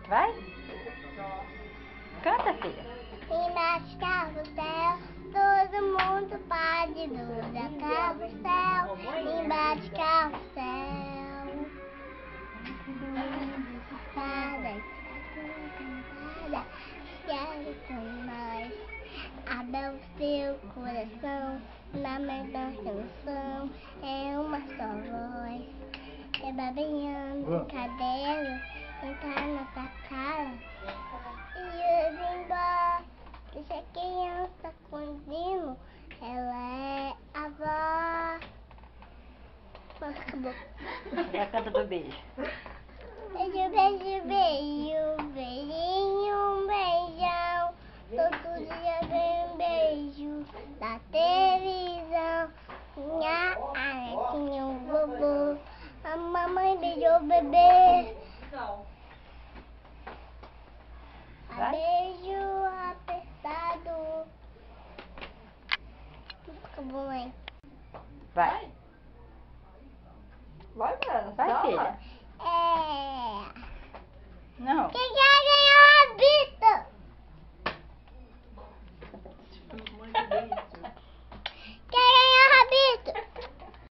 Vai? Canta, filha. Embaixo carrossel, todo mundo pode dúvida. Carrossel, embaixo carrossel. Cantada, cantada, quero com nós. Abra o seu coração, na melhor canção, é uma só voz. É babiando, brincadeira, entrar na sua cara. E eu vim embora, deixa a criança contigo, ela é a avó. Pronto, acabou. Já canta do beijo. Beijo, beijo, beijo, beijinho, beijão. Todo dia vem um beijo da televisão. Minha tinha um vovô, a mamãe beijou o bebê. Vai. Beijo apertado. Acabou, mãe. Vai. Vai, Vera. Vai, fala. filha. É. Não. Que